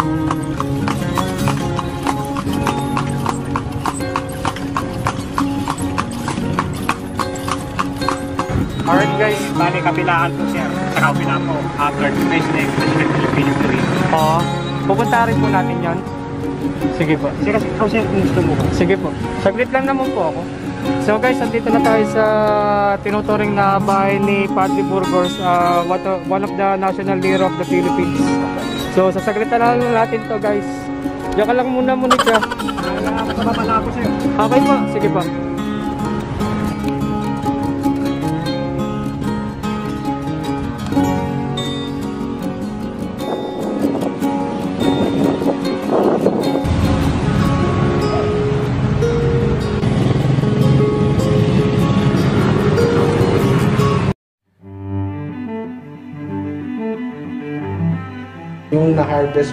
Alright guys, bali kapilaan po siya. Saka upila po. After 2 days na yung Filipino Police. Oo. Pupunta rin po natin yon. Sige po. Sige kasi ikaw siya kung gusto mo. Sige po. Saglit lang naman po ako. So guys, andito na tayo sa tinuturing na bahay ni Padre Burgos, one of the national hero of the Philippines. So sasaglit na lang natin to guys. Diyan ka lang muna Monica. Nakakababala ako sa'yo. Okay po. Sige po. Yung na-harvest